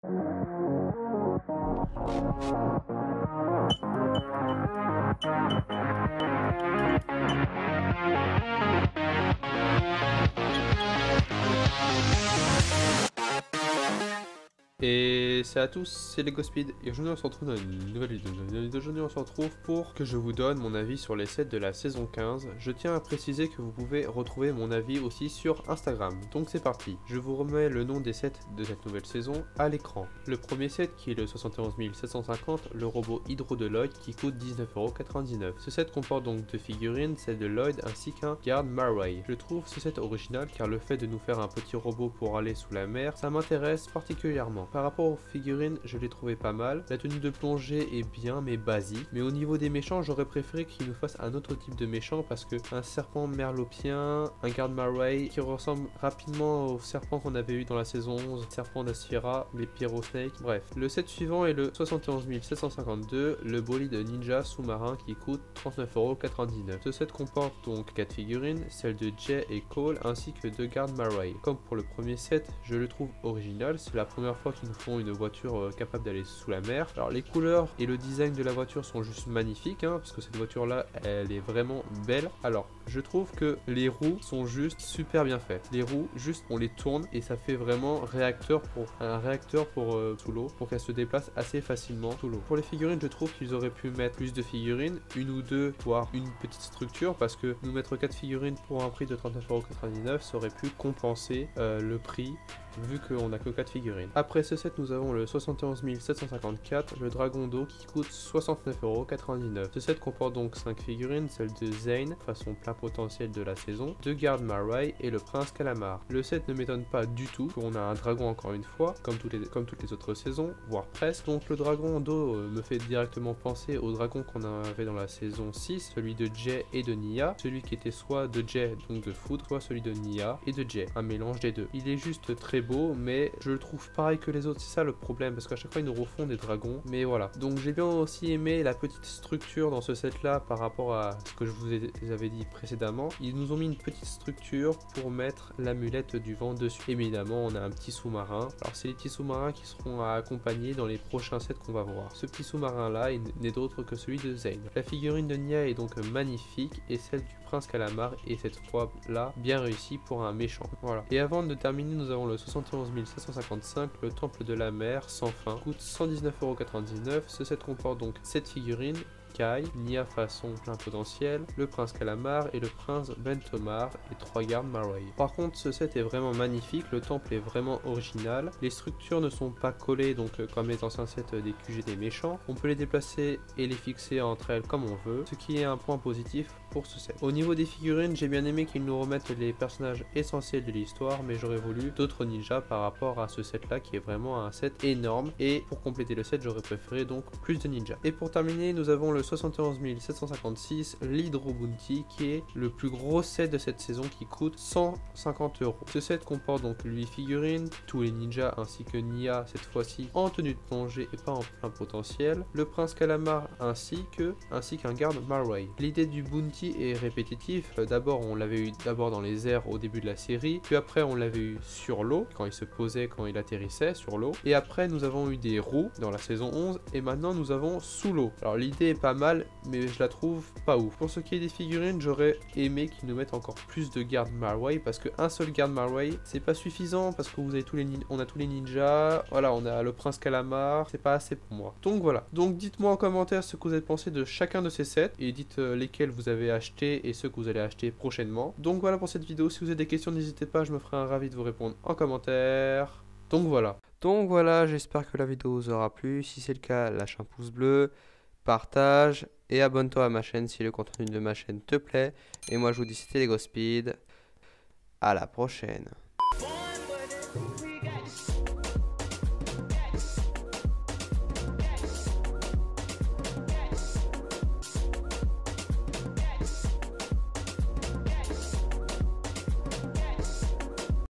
Et c'est à tous, c'est LegoSpeed et aujourd'hui on se retrouve dans une nouvelle vidéo. Dans la vidéo d'aujourd'hui on se retrouve pour que je vous donne mon avis sur les sets de la saison 15. Je tiens à préciser que vous pouvez retrouver mon avis aussi sur Instagram. Donc c'est parti, je vous remets le nom des sets de cette nouvelle saison à l'écran. Le premier set qui est le 71 750, le robot Hydro de Lloyd qui coûte 19,99 €. Ce set comporte donc deux figurines, celle de Lloyd ainsi qu'un Guard Marway. Je trouve ce set original car le fait de nous faire un petit robot pour aller sous la mer, ça m'intéresse particulièrement. Par rapport aux figurines, je l'ai trouvé pas mal. La tenue de plongée est bien mais basique. Mais au niveau des méchants, j'aurais préféré qu'ils nous fassent un autre type de méchant parce que un serpent merlopien, un Guard Marway qui ressemble rapidement au serpent qu'on avait eu dans la saison 11, serpent d'Asphira, les Pyrosnakes, bref. Le set suivant est le 71 752, le bolide ninja sous-marin qui coûte 39,99 €. Ce set comporte donc 4 figurines, celles de Jay et Cole ainsi que 2 Guard Marway. Comme pour le premier set, je le trouve original, c'est la première fois qu'ils nous font une voiture capable d'aller sous la mer. Alors les couleurs et le design de la voiture sont juste magnifiques, parce que cette voiture là elle est vraiment belle. Alors je trouve que les roues sont juste super bien faites. Les roues juste on les tourne et ça fait vraiment un réacteur pour sous l'eau pour qu'elle se déplace assez facilement sous l'eau. Pour les figurines je trouve qu'ils auraient pu mettre plus de figurines, une ou deux, voire une petite structure, parce que nous mettre 4 figurines pour un prix de 39,99 € ça aurait pu compenser le prix vu qu'on n'a que 4 figurines. Après ce set nous avons le 71 754, le dragon d'eau qui coûte 69,99 €. Ce set comporte donc 5 figurines, celle de Zane, façon plein potentiel de la saison, 2 Guard Marway et le prince Calamar. Le set ne m'étonne pas du tout, qu'on a un dragon encore une fois, comme toutes les autres saisons, voire presque. Donc le dragon d'eau me fait directement penser au dragon qu'on avait dans la saison 6, celui de Jay et de Nia, celui qui était soit de Jay, donc de foudre, soit celui de Nia et de Jay, un mélange des deux. Il est juste très beau, mais je le trouve pareil que les autres, c'est ça le problème, parce qu'à chaque fois ils nous refont des dragons, mais voilà. Donc j'ai bien aussi aimé la petite structure dans ce set là par rapport à ce que je vous avais dit précédemment. Ils nous ont mis une petite structure pour mettre l'amulette du vent dessus. Évidemment on a un petit sous-marin, alors c'est les petits sous-marins qui seront à accompagner dans les prochains sets qu'on va voir. Ce petit sous-marin là n'est d'autre que celui de Zane. La figurine de Nia est donc magnifique et celle du prince Calamar est cette fois là bien réussie pour un méchant. Voilà. Et avant de terminer nous avons le 71 755, le temple de la mer sans fin, coûte 119,99 €. Ce set comporte donc 7 figurines, Kai, Nia façon plein potentiel, le prince Calamar et le prince Bentomar et 3 Guard Marway. Par contre ce set est vraiment magnifique, le temple est vraiment original, les structures ne sont pas collées donc comme les anciens sets des QG des méchants, on peut les déplacer et les fixer entre elles comme on veut, ce qui est un point positif pour ce set. Au niveau des figurines, j'ai bien aimé qu'ils nous remettent les personnages essentiels de l'histoire, mais j'aurais voulu d'autres ninjas par rapport à ce set là qui est vraiment un set énorme, et pour compléter le set j'aurais préféré donc plus de ninjas. Et pour terminer nous avons le 71 756, l'Hydro Bounty, qui est le plus gros set de cette saison qui coûte 150 €. Ce set comporte donc 8 figurines, tous les ninjas ainsi que Nia cette fois-ci en tenue de plongée et pas en plein potentiel, le prince Calamar ainsi qu'un Guard Marway. L'idée du Bounty est répétitif, d'abord on l'avait eu dans les airs au début de la série, puis après on l'avait eu sur l'eau, quand il se posait, quand il atterrissait sur l'eau, et après nous avons eu des roues dans la saison 11, et maintenant nous avons sous l'eau. Alors l'idée est pas mal, mais je la trouve pas ouf. Pour ce qui est des figurines, j'aurais aimé qu'ils nous mettent encore plus de Guard Marway, parce qu'un seul Guard Marway c'est pas suffisant, parce que vous avez on a tous les ninjas, voilà, on a le prince Calamar, c'est pas assez pour moi. Donc voilà, donc dites-moi en commentaire ce que vous avez pensé de chacun de ces sets, et dites lesquels vous avez acheté et ceux que vous allez acheter prochainement. Donc voilà pour cette vidéo, si vous avez des questions n'hésitez pas, je me ferai un ravi de vous répondre en commentaire. Donc voilà, j'espère que la vidéo vous aura plu, si c'est le cas lâche un pouce bleu, partage et abonne-toi à ma chaîne si le contenu de ma chaîne te plaît. Et moi je vous dis c'était LegoSpeed, à la prochaine.